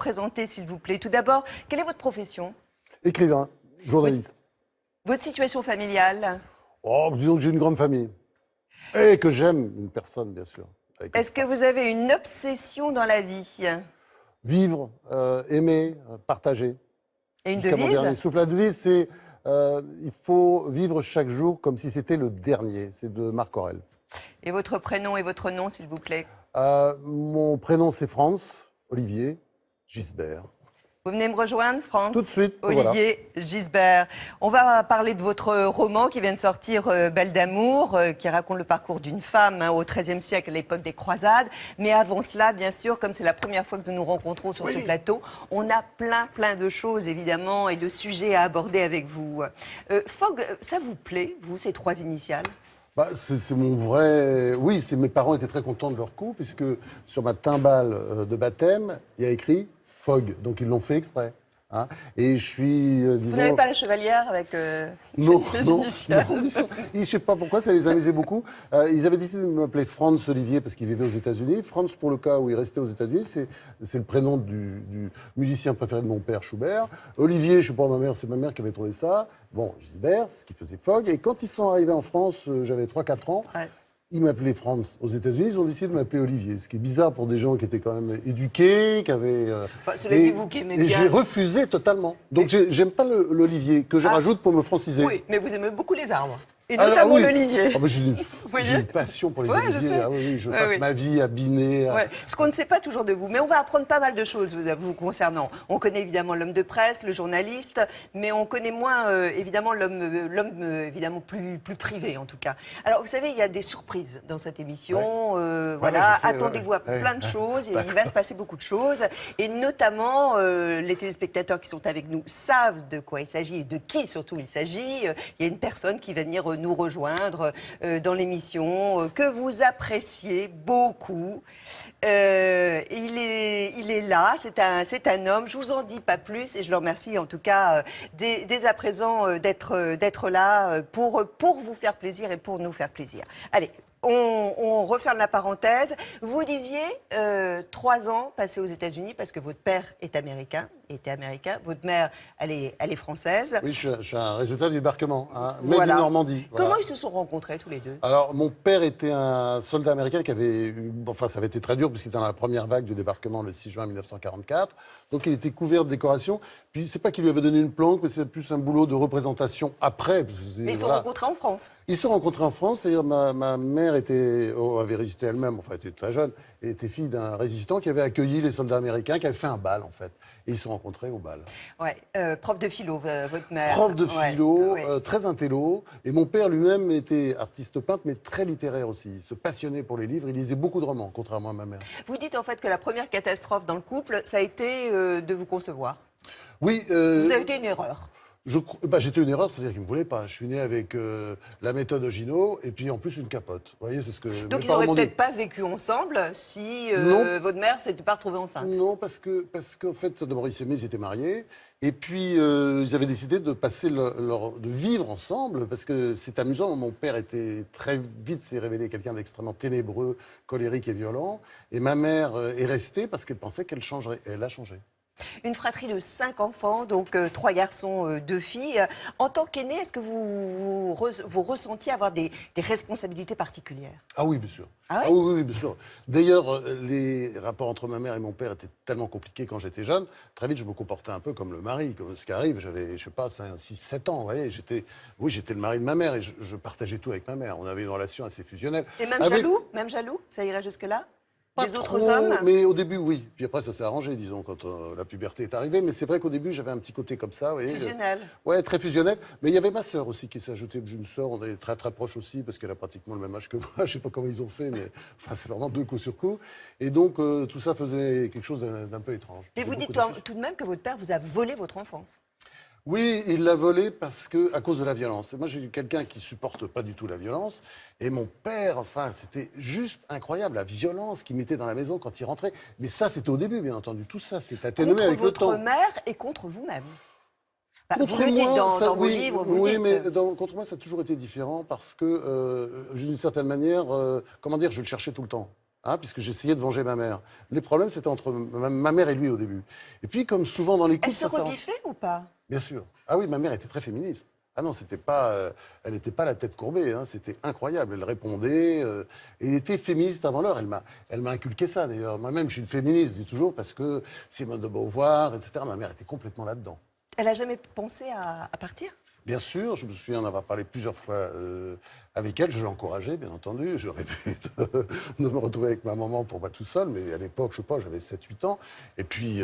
présenter, s'il vous plaît. Tout d'abord, quelle est votre profession? Écrivain, journaliste. Votre situation familiale? Oh, disons que j'ai une grande famille. Et que j'aime une personne, bien sûr. Est-ce que vous avez une obsession dans la vie? Vivre, aimer, partager. Et une Jusqu'à mon dernier devise? souffle. La devise, c'est il faut vivre chaque jour comme si c'était le dernier. C'est de Marc Aurèle. Et votre prénom et votre nom, s'il vous plaît? Mon prénom, c'est Franz Olivier Gisbert. Vous venez me rejoindre, Franz? Tout de suite, Olivier Gisbert. On va parler de votre roman qui vient de sortir, Belle d'amour, qui raconte le parcours d'une femme au XIIIe siècle, à l'époque des croisades. Mais avant cela, bien sûr, comme c'est la première fois que nous nous rencontrons sur ce plateau, on a plein de choses, évidemment, et de sujets à aborder avec vous. Fogg, ça vous plaît, vous, ces trois initiales? C'est mon vrai... Oui, mes parents étaient très contents de leur coup, puisque sur ma timbale de baptême, il y a écrit Fogg. Donc ils l'ont fait exprès. Hein. Et je suis, disons... Vous n'avez pas la chevalière avec Non, les non, initiales? non. Je ne sais pas pourquoi, ça les amusait beaucoup. Ils avaient décidé de m'appeler Franz Olivier parce qu'il vivait aux États-Unis. Franz, pour le cas où il restait aux États-Unis, c'est le prénom du musicien préféré de mon père, Schubert. Olivier, je ne sais pas, ma mère, c'est ma mère qui avait trouvé ça. Bon, Gisbert, c'est ce qui faisait Fogg. Et quand ils sont arrivés en France, j'avais 3-4 ans. Ouais. Ils m'appelaient Franz. Aux États-Unis, ils ont décidé de m'appeler Olivier. Ce qui est bizarre pour des gens qui étaient quand même éduqués, qui avaient... Cela dit, vous qui aimez bien... Et j'ai refusé totalement. Donc j'aime pas l'Olivier, que je rajoute pour me franciser. Oui, mais vous aimez beaucoup les arbres. Et notamment l'olivier. J'ai une passion pour les oliviers. Je sais. Oui, je passe ma vie à biner. Ce qu'on ne sait pas toujours de vous. Mais on va apprendre pas mal de choses vous concernant. On connaît évidemment l'homme de presse, le journaliste, mais on connaît moins évidemment l'homme évidemment plus privé en tout cas. Alors vous savez, il y a des surprises dans cette émission. Attendez-vous à plein de choses. Et il va se passer beaucoup de choses. Et notamment, les téléspectateurs qui sont avec nous savent de quoi il s'agit et de qui surtout il s'agit. Il y a une personne qui va venir nous rejoindre dans l'émission, que vous appréciez beaucoup. Il est là, c'est un homme, je vous en dis pas plus et je le remercie en tout cas dès à présent d'être là pour vous faire plaisir et pour nous faire plaisir. Allez, on referme la parenthèse. Vous disiez 3 ans passés aux États-Unis parce que votre père est américain, était américain, votre mère, elle est française. Oui, je suis un résultat du débarquement, mais Voilà. de Normandie. Voilà. Comment ils se sont rencontrés tous les deux? Alors, mon père était un soldat américain qui avait eu... Enfin, ça avait été très dur, puisqu'il était dans la première vague du débarquement le 6 juin 1944. Donc, il était couvert de décorations. Puis, c'est pas qu'il lui avait donné une planque, mais c'est plus un boulot de représentation après. Mais ils se sont rencontrés en France? Ils se sont rencontrés en France. C'est-à-dire, ma mère avait résisté elle-même, enfin, elle était très jeune, et était fille d'un résistant qui avait accueilli les soldats américains, qui avait fait un bal, en fait. Et ils se sont rencontrés au bal. Ouais, prof de philo, votre mère. Prof de philo, ouais. très intello. Et mon père lui-même était artiste peintre, mais très littéraire aussi. Il se passionnait pour les livres. Il lisait beaucoup de romans, contrairement à ma mère. Vous dites en fait que la première catastrophe dans le couple, ça a été de vous concevoir. Oui. Vous avez été une erreur. J'étais une erreur, c'est-à-dire qu'il ne me voulait pas. Je suis né avec la méthode Ogino et puis en plus une capote. Vous voyez, c'est ce que. Donc ils n'auraient peut-être pas vécu ensemble si votre mère ne s'était pas retrouvée enceinte. Non, parce qu'en fait, d'abord ils étaient mariés. Et puis, ils avaient décidé de de vivre ensemble, parce que c'est amusant. Mon père était très vite, s'est révélé quelqu'un d'extrêmement ténébreux, colérique et violent. Et ma mère est restée parce qu'elle pensait qu'elle changerait. Et elle a changé. Une fratrie de 5 enfants, donc 3 garçons, 2 filles. En tant qu'aîné, est-ce que vous ressentiez avoir des responsabilités particulières? Ah oui, bien sûr. Ah ouais? Oui, bien sûr. D'ailleurs, les rapports entre ma mère et mon père étaient tellement compliqués quand j'étais jeune. Très vite, je me comportais un peu comme le mari, comme ce qui arrive. J'avais, je sais pas, 6, 7 ans, vous voyez. J'étais le mari de ma mère et je partageais tout avec ma mère. On avait une relation assez fusionnelle. Et même jaloux? Même jaloux? Ça irait jusque-là? Pas des trop, autres hommes? Mais au début, oui. Puis après, ça s'est arrangé, disons, quand la puberté est arrivée. Mais c'est vrai qu'au début, j'avais un petit côté comme ça. Vous voyez, fusionnel. Ouais, très fusionnel. Mais il y avait ma sœur aussi qui s'est ajoutée. J'ai une sœur, on est très très proches aussi, parce qu'elle a pratiquement le même âge que moi. Je sais pas comment ils ont fait, mais enfin, c'est vraiment 2 coups sur coup. Et donc, tout ça faisait quelque chose d'un peu étrange. Et vous dites tout de même que votre père vous a volé votre enfance. Oui, il l'a volé à cause de la violence. Et moi, j'ai eu quelqu'un qui supporte pas du tout la violence. Et mon père, enfin, c'était juste incroyable, la violence qu'il mettait dans la maison quand il rentrait. Mais ça, c'était au début, bien entendu. Tout ça, c'est atténué avec le temps. Contre votre mère et contre vous-même. Contre vous le dites moi, dans vos livres, vous oui, le dites. mais contre moi, ça a toujours été différent parce que, d'une certaine manière, comment dire, je le cherchais tout le temps. hein, puisque j'essayais de venger ma mère. Les problèmes, c'était entre ma mère et lui au début. Et puis, comme souvent dans les couples... Elle se rebiffait ou pas? Bien sûr. Ah oui, ma mère était très féministe. Ah non, c'était pas, elle n'était pas la tête courbée, hein, c'était incroyable. Elle répondait, et elle était féministe avant l'heure. Elle m'a inculqué ça d'ailleurs. Moi-même, je suis une féministe, je dis toujours, parce que Simone de Beauvoir, etc. Ma mère était complètement là-dedans. Elle a jamais pensé à partir? Bien sûr, je me souviens d'avoir parlé plusieurs fois avec elle. Je l'encourageais, bien entendu. Je rêvais de me retrouver avec ma maman pour pas tout seul. Mais à l'époque, je sais pas, j'avais 7-8 ans. Et puis,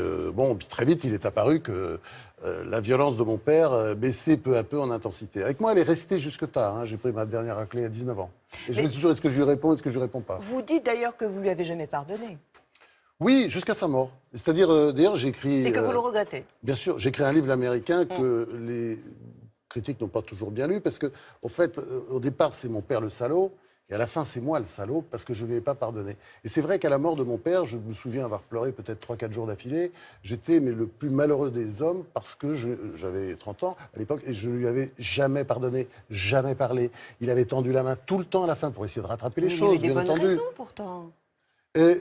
puis très vite, il est apparu que la violence de mon père baissait peu à peu en intensité. Avec moi, elle est restée jusque tard. Hein. J'ai pris ma dernière raclée à 19 ans. Et je me dis toujours, est-ce que je lui réponds, est-ce que je lui réponds pas? Vous dites d'ailleurs que vous lui avez jamais pardonné. Oui, jusqu'à sa mort. C'est-à-dire, d'ailleurs, j'ai écrit... Et que vous le regrettez. Bien sûr, j'ai écrit un livre américain que les critiques n'ont pas toujours bien lu, parce que, au fait, au départ, c'est mon père le salaud, et à la fin, c'est moi le salaud, parce que je ne lui ai pas pardonné. Et c'est vrai qu'à la mort de mon père, je me souviens avoir pleuré peut-être 3-4 jours d'affilée. J'étais le plus malheureux des hommes, parce que j'avais 30 ans à l'époque, et je ne lui avais jamais pardonné, jamais parlé. Il avait tendu la main tout le temps à la fin pour essayer de rattraper les choses, Il y avait bien des bonnes entendu. raisons pourtant.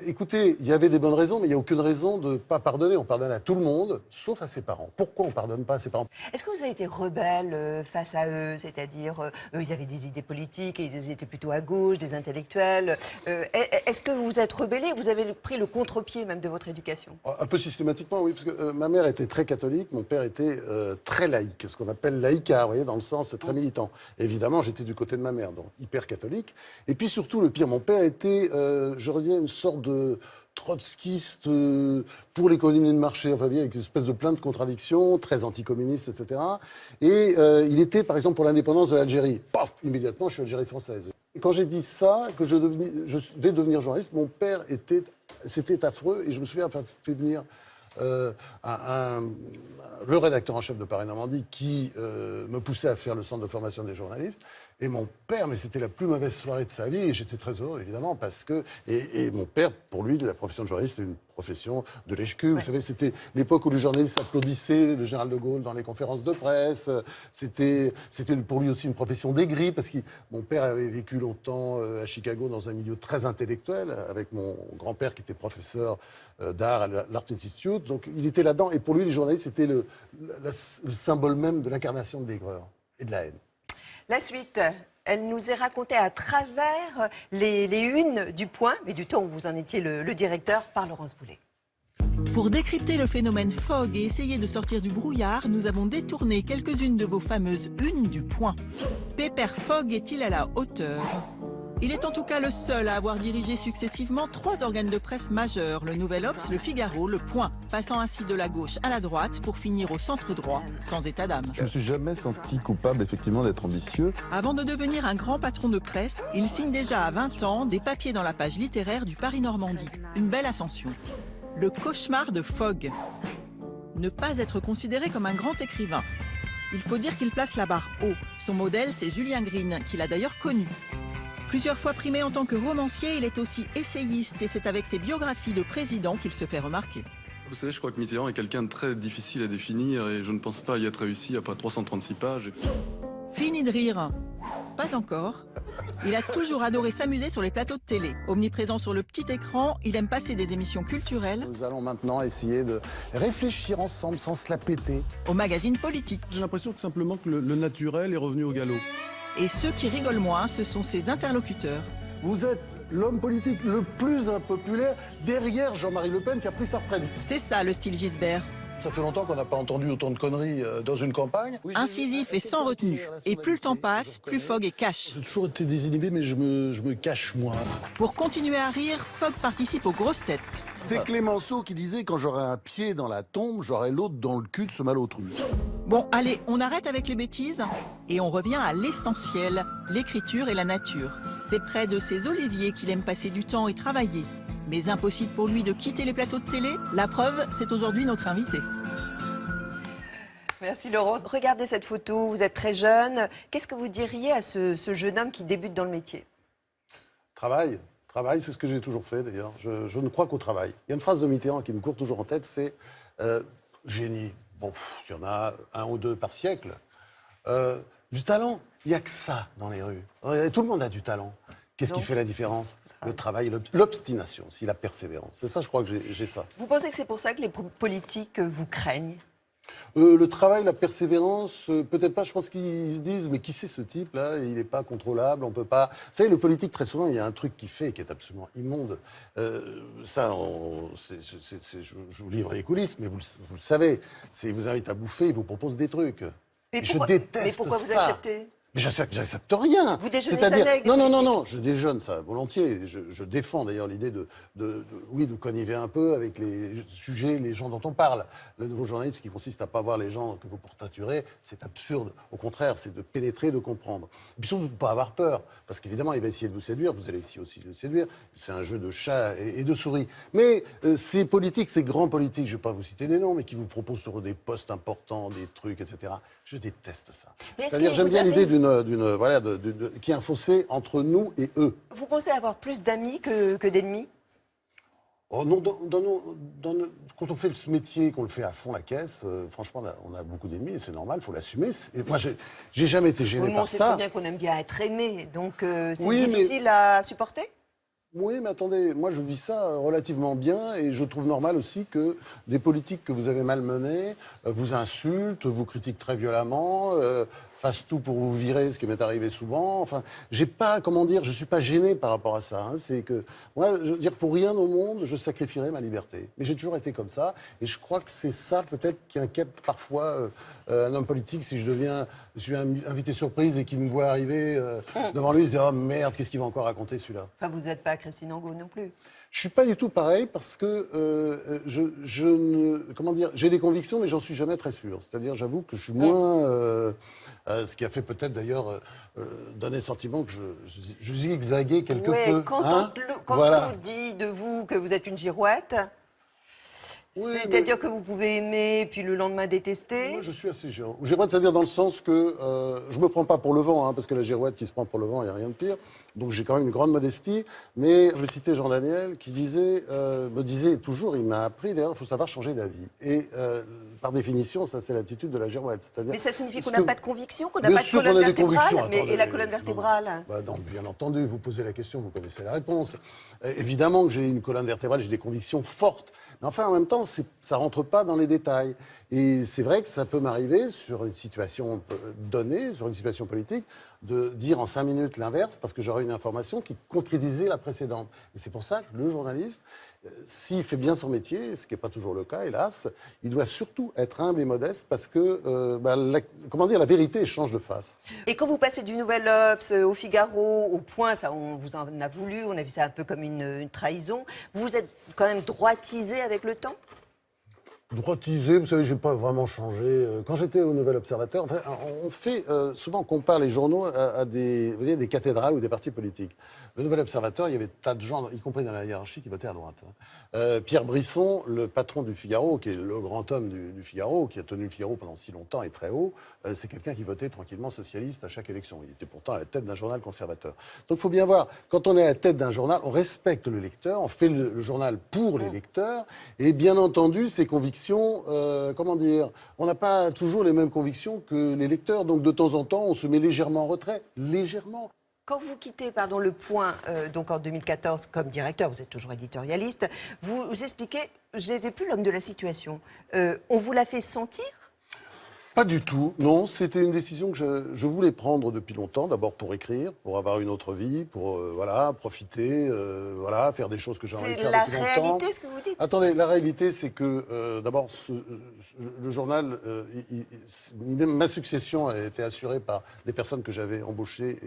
Écoutez, il y avait des bonnes raisons, mais il n'y a aucune raison de ne pas pardonner. On pardonne à tout le monde, sauf à ses parents. Pourquoi on ne pardonne pas à ses parents? Est-ce que vous avez été rebelle face à eux? C'est-à-dire, eux, ils avaient des idées politiques, et ils étaient plutôt à gauche, des intellectuels. Est-ce que vous vous êtes rebellé? Vous avez pris le contre-pied même de votre éducation? Un peu systématiquement, oui, parce que ma mère était très catholique, mon père était très laïque, ce qu'on appelle laïcard, vous voyez, dans le sens très militant. Évidemment, j'étais du côté de ma mère, donc hyper catholique. Et puis surtout, le pire, mon père était, je reviens, une sorte de trotskiste pour l'économie de marché, enfin bien, avec une espèce de plein de contradictions, très anticommuniste, etc. Et il était, par exemple, pour l'indépendance de l'Algérie. Paf, immédiatement, je suis Algérie française. Et quand j'ai dit ça, que je vais devenir journaliste, mon père c'était affreux, et je me souviens avoir fait venir le rédacteur en chef de Paris-Normandie qui me poussait à faire le centre de formation des journalistes. Et mon père, mais c'était la plus mauvaise soirée de sa vie, et j'étais très heureux, évidemment, parce que... Et mon père, pour lui, la profession de journaliste, c'était une profession de lèche-cul. Vous savez, c'était l'époque où les journalistes applaudissaient le général de Gaulle dans les conférences de presse. C'était pour lui aussi une profession d'aigri, parce que mon père avait vécu longtemps à Chicago dans un milieu très intellectuel, avec mon grand-père qui était professeur d'art à l'Art Institute. Donc il était là-dedans, et pour lui, les journalistes, c'était le symbole même de l'incarnation de l'aigreur et de la haine. La suite, elle nous est racontée à travers les unes du Point, mais du temps où vous en étiez le directeur, par Laurence Boulet. Pour décrypter le phénomène Fogg et essayer de sortir du brouillard, nous avons détourné quelques-unes de vos fameuses unes du Point. Pépère Fogg est-il à la hauteur? Il est en tout cas le seul à avoir dirigé successivement 3 organes de presse majeurs, le Nouvel Obs, le Figaro, le Point, passant ainsi de la gauche à la droite pour finir au centre droit, sans état d'âme. Je ne me suis jamais senti coupable, effectivement, d'être ambitieux. Avant de devenir un grand patron de presse, il signe déjà à 20 ans des papiers dans la page littéraire du Paris-Normandie. Une belle ascension. Le cauchemar de Fogg. Ne pas être considéré comme un grand écrivain. Il faut dire qu'il place la barre haut. Son modèle, c'est Julien Green, qu'il a d'ailleurs connu. Plusieurs fois primé en tant que romancier, il est aussi essayiste et c'est avec ses biographies de président qu'il se fait remarquer. Vous savez, je crois que Mitterrand est quelqu'un de très difficile à définir et je ne pense pas y être réussi après 336 pages. Fini de rire. Pas encore. Il a toujours adoré s'amuser sur les plateaux de télé. Omniprésent sur le petit écran, il aime passer des émissions culturelles. Nous allons maintenant essayer de réfléchir ensemble sans se la péter. Au magazine politique. J'ai l'impression que simplement que le naturel est revenu au galop. Et ceux qui rigolent moins, ce sont ses interlocuteurs. Vous êtes l'homme politique le plus impopulaire derrière Jean-Marie Le Pen qui a pris sa retraite. C'est ça le style Gisbert. Ça fait longtemps qu'on n'a pas entendu autant de conneries dans une campagne. Oui, incisif et sans retenue. Et plus le temps passe, plus Fogg est cash. J'ai toujours été désinhibé, mais je me cache moins. Pour continuer à rire, Fogg participe aux grosses têtes. C'est Clémenceau qui disait « Quand j'aurai un pied dans la tombe, j'aurai l'autre dans le cul de ce malotru ». Bon, allez, on arrête avec les bêtises et on revient à l'essentiel, l'écriture et la nature. C'est près de ces oliviers qu'il aime passer du temps et travailler. Mais impossible pour lui de quitter les plateaux de télé. La preuve, c'est aujourd'hui notre invité. Merci Laurence. Regardez cette photo, vous êtes très jeune. Qu'est-ce que vous diriez à ce jeune homme qui débute dans le métier? Travail, c'est ce que j'ai toujours fait d'ailleurs. Je ne crois qu'au travail. Il y a une phrase de Mitterrand qui me court toujours en tête, c'est génie. Bon, il y en a 1 ou 2 par siècle. Du talent, il n'y a que ça dans les rues. Tout le monde a du talent. Qu'est-ce qui fait la différence? Le travail, l'obstination, si la persévérance. C'est ça, je crois que j'ai ça. Vous pensez que c'est pour ça que les politiques vous craignent? Le travail, la persévérance, peut-être pas. Je pense qu'ils se disent, mais qui c'est ce type-là? Il n'est pas contrôlable, on peut pas. Vous savez, le politique, très souvent, il y a un truc qui est absolument immonde. Je vous livre les coulisses, mais vous le savez. Il vous invite à bouffer, il vous propose des trucs. Mais je déteste mais pourquoi vous ça. acceptez? Mais j'accepte rien. Vous déjeunez C'est-à-dire, jamais avec les non, je déjeune ça volontiers. Je défends d'ailleurs l'idée de conniver un peu avec les sujets, les gens dont on parle. Le nouveau journalisme qui consiste à pas voir les gens que vous portraiturez, c'est absurde. Au contraire, c'est de pénétrer, de comprendre. Et puis surtout de pas avoir peur, parce qu'évidemment, il va essayer de vous séduire. Vous allez essayer aussi de le séduire. C'est un jeu de chat et de souris. Mais ces politiques, ces grands politiques, je vais pas vous citer des noms, mais qui vous proposent sur des postes importants, des trucs, etc. Je déteste ça. C'est-à-dire, j'aime bien l'idée qu'il y a un fossé entre nous et eux. Vous pensez avoir plus d'amis que d'ennemis? Oh non, quand on fait ce métier, qu'on le fait à fond la caisse, franchement, on a beaucoup d'ennemis et c'est normal, il faut l'assumer. Moi, j'ai jamais été gêné par ça. On sait très bien qu'on aime bien être aimé, donc c'est Oui, difficile à supporter? Oui, mais attendez, moi je vis ça relativement bien et je trouve normal aussi que des politiques que vous avez malmenés vous insultent, vous critiquent très violemment, fassent tout pour vous virer, ce qui m'est arrivé souvent. Enfin, je suis pas gêné par rapport à ça. Hein. C'est que moi, je veux dire, pour rien au monde, je sacrifierais ma liberté. Mais j'ai toujours été comme ça et je crois que c'est ça peut-être qui inquiète parfois un homme politique. Si je suis invité surprise et qu'il me voit arriver devant lui, il se dit « Oh merde, qu'est-ce qu'il va encore raconter celui-là ?» Enfin, vous n'êtes pas Christine Angot non plus. Je suis pas du tout pareil parce que j'ai des convictions, mais j'en suis jamais très sûr. C'est-à-dire, j'avoue que je suis moins, ce qui a fait peut-être d'ailleurs donner le sentiment que je zigzaguais quelque peu. Quand on dit de vous que vous êtes une girouette, c'est-à-dire que vous pouvez aimer puis le lendemain détester. Moi, je suis assez girouette. Girouette, c'est-à-dire dans le sens que je me prends pas pour le vent, parce que la girouette qui se prend pour le vent, il n'y a rien de pire. Donc j'ai quand même une grande modestie. Mais je vais citer Jean Daniel qui me disait toujours, il m'a appris d'ailleurs, il faut savoir changer d'avis. Et par définition, ça c'est l'attitude de la girouette. Mais ça signifie qu'on n'a pas de conviction, qu'on n'a pas de colonne vertébrale. Et la colonne vertébrale non, bien entendu, vous posez la question, vous connaissez la réponse. Évidemment que j'ai une colonne vertébrale, j'ai des convictions fortes. Mais enfin, en même temps, ça rentre pas dans les détails. Et c'est vrai que ça peut m'arriver sur une situation donnée, sur une situation politique, de dire en 5 minutes l'inverse, parce que j'aurai une information qui contredisait la précédente. Et c'est pour ça que le journaliste, s'il fait bien son métier, ce qui n'est pas toujours le cas, hélas, il doit surtout être humble et modeste, parce que la vérité change de face. Et quand vous passez du Nouvel Obs au Figaro, au Point, ça, on vous en a voulu, on a vu ça un peu comme une trahison, vous êtes quand même droitisé avec le temps? Droitisé, vous savez, je n'ai pas vraiment changé. Quand j'étais au Nouvel Observateur, enfin, on fait souvent, on compare les journaux à des cathédrales ou des partis politiques. Le Nouvel Observateur, il y avait tas de gens, y compris dans la hiérarchie, qui votaient à droite. Pierre Brisson, le patron du Figaro, qui est le grand homme du Figaro, qui a tenu le Figaro pendant si longtemps et très haut, c'est quelqu'un qui votait tranquillement socialiste à chaque élection. Il était pourtant à la tête d'un journal conservateur. Donc il faut bien voir, quand on est à la tête d'un journal, on respecte le lecteur, on fait le journal pour les lecteurs, et bien entendu, ses convictions, on n'a pas toujours les mêmes convictions que les lecteurs, donc de temps en temps, on se met légèrement en retrait, légèrement. Quand vous quittez Le Point, donc en 2014, comme directeur, vous êtes toujours éditorialiste, vous expliquez, je n'étais plus l'homme de la situation. On vous l'a fait sentir ? Pas du tout, non. C'était une décision que je voulais prendre depuis longtemps. D'abord pour écrire, pour avoir une autre vie, pour profiter, faire des choses que j'ai envie de faire depuis longtemps. C'est la réalité, ce que vous dites? Attendez, la réalité, c'est que d'abord, le journal, ma succession a été assurée par des personnes que j'avais embauchées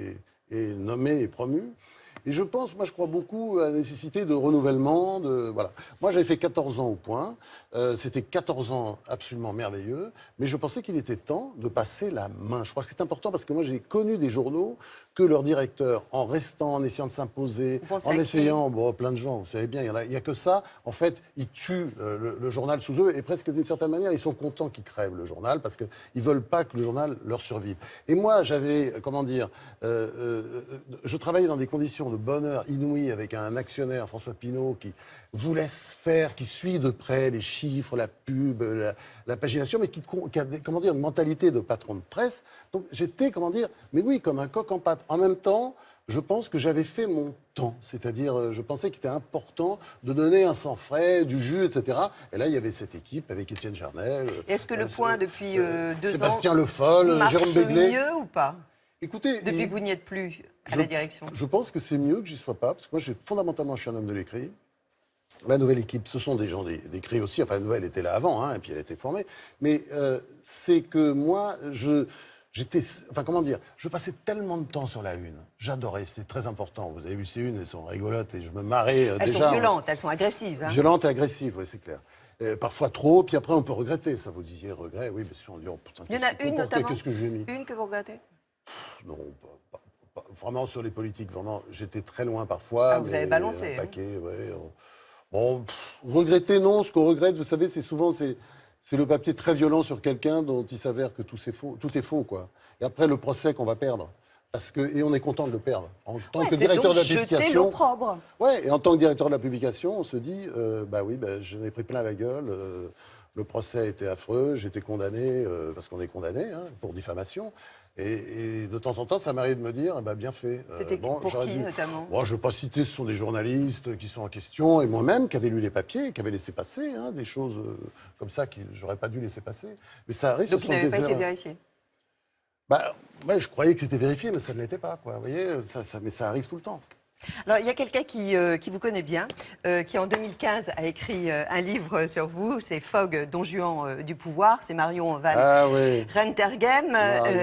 et nommées et promues. Et je crois beaucoup à la nécessité de renouvellement. Moi, j'avais fait 14 ans au Point. C'était 14 ans absolument merveilleux. Mais je pensais qu'il était temps de passer la main. Je crois que c'est important parce que moi, j'ai connu des journaux que leur directeur, en restant, en essayant de s'imposer, en essayant, plein de gens, vous savez bien, il n'y a que ça. En fait, ils tuent le journal sous eux et presque d'une certaine manière, ils sont contents qu'ils crèvent le journal parce qu'ils ne veulent pas que le journal leur survive. Et moi, j'avais, je travaillais dans des conditions de bonheur inouï avec un actionnaire, François Pinault, qui vous laisse faire, qui suit de près les chiffres, la pub, la pagination, mais qui a une mentalité de patron de presse. Donc j'étais, mais oui, comme un coq en pâte. En même temps, je pense que j'avais fait mon temps. C'est-à-dire, je pensais qu'il était important de donner un sang frais, du jus, etc. Et là, il y avait cette équipe avec Étienne Jarnel. Est-ce que le point, depuis 2 ans, Sébastien Le Foll, marche Jérôme Begley. mieux ou pas? Écoutez, Depuis que vous n'y êtes plus à la direction. Je pense que c'est mieux que j'y sois pas, parce que moi, fondamentalement, je suis un homme de l'écrit. La nouvelle équipe, ce sont des gens d'écrit aussi. Enfin, la nouvelle était là avant, hein, et puis elle a été formée. Mais c'est que moi, j'étais... Enfin, comment dire? Je passais tellement de temps sur la une. J'adorais, c'est très important. Vous avez vu ces unes, elles sont rigolotes, et je me marrais Elles déjà. sont violentes, elles sont agressives. Hein. Violentes et agressives, oui, c'est clair. Parfois trop, puis après on peut regretter. Ça, vous disiez regret, oui, bien sûr, on dit, oh, putain, Il y en a une notamment. Qu'est-ce que j'ai mis? Une que vous regrettez? Non, vraiment sur les politiques, vraiment, j'étais très loin parfois. Ah, vous avez balancé. Un paquet, ouais. Bon, regretter, non. Ce qu'on regrette, vous savez, c'est souvent c'est le papier très violent sur quelqu'un dont il s'avère que tout est faux, quoi. Et après, le procès qu'on va perdre. Et on est content de le perdre. En tant que directeur de la publication. Jeter l'opprobre. Ouais, et en tant que directeur de la publication, on se dit, bah oui, j'en ai pris plein la gueule. Le procès a été affreux, j'ai été condamné, parce qu'on est condamné, hein, pour diffamation. Et de temps en temps, ça m'arrive de me dire, bien fait. C'était pour qui, notamment? Bon, je ne veux pas citer, ce sont des journalistes qui sont en question, et moi-même, qui avait lu les papiers, qui avait laissé passer, hein, des choses comme ça que j'aurais pas dû laisser passer. Mais ça arrive. Donc, il n'avait pas été vérifié? Ouais, je croyais que c'était vérifié, mais ça ne l'était pas, quoi. Vous voyez, mais ça arrive tout le temps. Alors, il y a quelqu'un qui vous connaît bien, qui en 2015 a écrit un livre sur vous, c'est Fogg, Don Juan du pouvoir, c'est Marion Van Rentergem,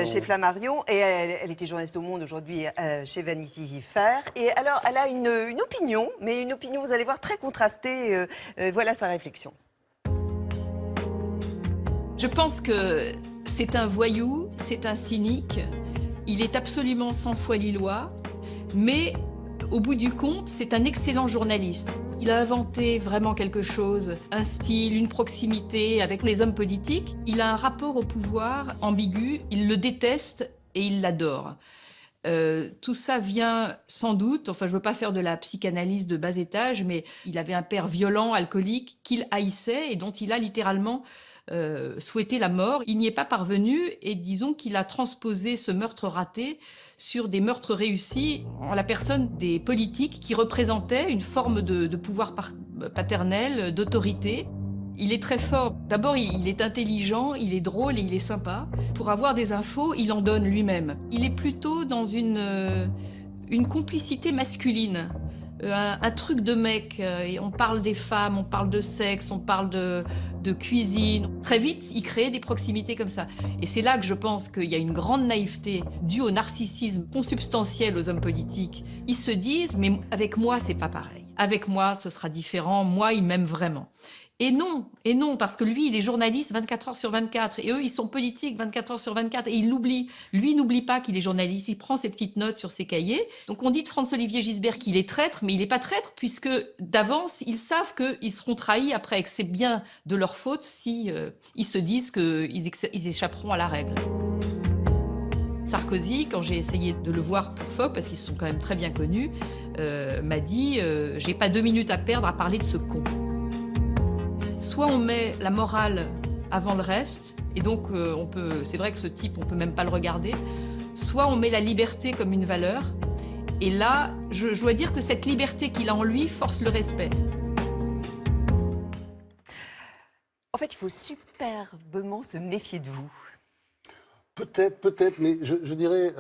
chez Flammarion, et elle était journaliste au Monde, aujourd'hui chez Vanity Fair. Et alors, elle a une opinion, mais une opinion, vous allez voir, très contrastée. Voilà sa réflexion. Je pense que c'est un voyou, c'est un cynique, il est absolument sans foi ni loi, mais au bout du compte, c'est un excellent journaliste. Il a inventé vraiment quelque chose, un style, une proximité avec les hommes politiques. Il a un rapport au pouvoir ambigu, il le déteste et il l'adore. Tout ça vient sans doute, enfin je ne veux pas faire de la psychanalyse de bas étage, mais il avait un père violent, alcoolique, qu'il haïssait et dont il a littéralement souhaité la mort. Il n'y est pas parvenu et disons qu'il a transposé ce meurtre raté sur des meurtres réussis en la personne des politiques qui représentaient une forme de pouvoir paternel, d'autorité. Il est très fort. D'abord, il est intelligent, il est drôle et il est sympa. Pour avoir des infos, il en donne lui-même. Il est plutôt dans une complicité masculine. Un truc de mec, et on parle des femmes, on parle de sexe, on parle de cuisine. Très vite, il crée des proximités comme ça. Et c'est là que je pense qu'il y a une grande naïveté due au narcissisme consubstantiel aux hommes politiques. Ils se disent, mais avec moi, c'est pas pareil. Avec moi, ce sera différent. Moi, il m'aime vraiment. Et non, parce que lui, il est journaliste 24 heures sur 24, et eux, ils sont politiques 24 heures sur 24, et il l'oublie. Lui, il n'oublie pas qu'il est journaliste, il prend ses petites notes sur ses cahiers. Donc on dit de Franz-Olivier Gisbert qu'il est traître, mais il n'est pas traître, puisque d'avance, ils savent qu'ils seront trahis après, et que c'est bien de leur faute si ils se disent qu'ils échapperont à la règle. Sarkozy, quand j'ai essayé de le voir pour Fogg, parce qu'ils se sont quand même très bien connus, m'a dit « j'ai pas 2 minutes à perdre à parler de ce con ». Soit on met la morale avant le reste, et donc c'est vrai que ce type, on peut même pas le regarder, soit on met la liberté comme une valeur, et là, je dois dire que cette liberté qu'il a en lui force le respect. En fait, il faut superbement se méfier de vous. Peut-être, mais je dirais...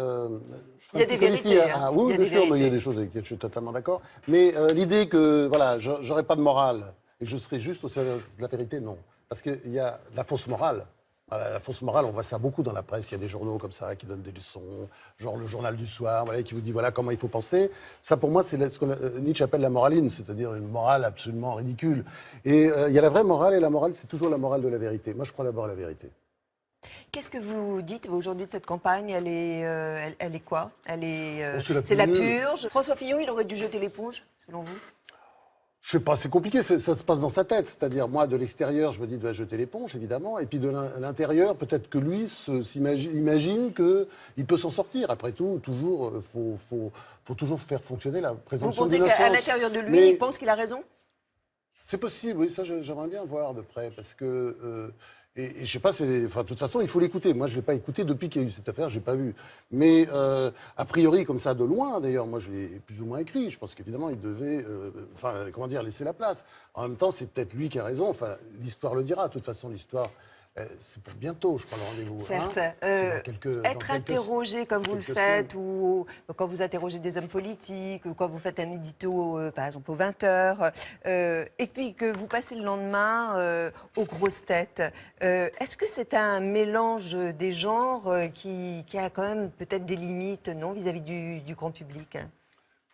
il y a des vérités. Oui, bien sûr, il y a des choses avec lesquelles je suis totalement d'accord. Mais l'idée que, voilà, j'aurais pas de morale et que je serais juste au service de la vérité, non. Parce qu'il y a la fausse morale. Voilà, la fausse morale, on voit ça beaucoup dans la presse. Il y a des journaux comme ça qui donnent des leçons, genre le journal du soir, voilà, qui vous dit voilà comment il faut penser. Ça, pour moi, c'est ce que Nietzsche appelle la moraline, c'est-à-dire une morale absolument ridicule. Et il y a la vraie morale, et la morale, c'est toujours la morale de la vérité. Moi, je crois d'abord à la vérité. Qu'est-ce que vous dites aujourd'hui de cette campagne? Elle est quoi? C'est la purge. purge. François Fillon, il aurait dû jeter l'éponge, selon vous? Je sais pas, c'est compliqué, ça se passe dans sa tête. C'est-à-dire, moi, de l'extérieur, je me dis, il doit jeter l'éponge, évidemment. Et puis de l'intérieur, peut-être que lui imagine qu'il peut s'en sortir. Après tout, toujours, faut toujours faire fonctionner la présomption d'innocence. Vous pensez qu'à l'intérieur de lui, il pense qu'il a raison? C'est possible, oui, ça, j'aimerais bien voir de près. Parce que Et je sais pas, de toute façon, il faut l'écouter. Moi, je l'ai pas écouté depuis qu'il y a eu cette affaire, j'ai pas vu. Mais a priori, comme ça, de loin, d'ailleurs, moi, je l'ai plus ou moins écrit. Je pense qu'évidemment, il devait, laisser la place. En même temps, c'est peut-être lui qui a raison. Enfin, l'histoire le dira. De toute façon, l'histoire, c'est pour bientôt, je crois, le rendez-vous. Certes. Être interrogé comme vous le faites, ou quand vous interrogez des hommes politiques, ou quand vous faites un édito, par exemple, aux 20h, et puis que vous passez le lendemain aux grosses têtes, est-ce que c'est un mélange des genres qui a quand même peut-être des limites, non, vis-à-vis du grand public?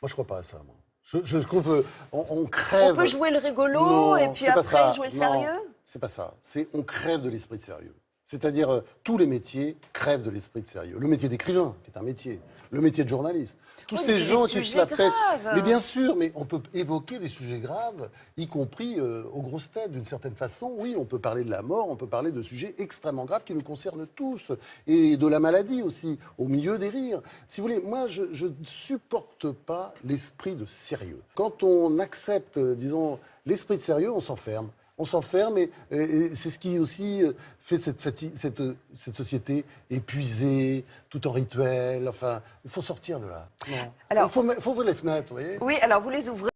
Moi, je crois pas à ça, moi. Je trouve on crève. On peut jouer le rigolo Non, et puis c'est pas après ça. jouer le Non, sérieux? c'est pas ça. On crève de l'esprit de sérieux. C'est-à-dire, tous les métiers crèvent de l'esprit de sérieux. Le métier d'écrivain, qui est un métier. Le métier de journaliste. Tous Oui, ces mais gens c'est des qui se sujets la pètent. graves. Mais bien sûr, mais on peut évoquer des sujets graves, y compris aux grosses têtes, d'une certaine façon. Oui, on peut parler de la mort, on peut parler de sujets extrêmement graves qui nous concernent tous. Et de la maladie aussi, au milieu des rires. Si vous voulez, moi, je ne supporte pas l'esprit de sérieux. Quand on accepte, disons, l'esprit de sérieux, on s'enferme. On s'enferme et c'est ce qui aussi fait cette société épuisée, tout en rituel. Enfin, il faut sortir de là. Non. Alors, Il faut ouvrir les fenêtres, vous voyez. Oui, alors vous les ouvrez.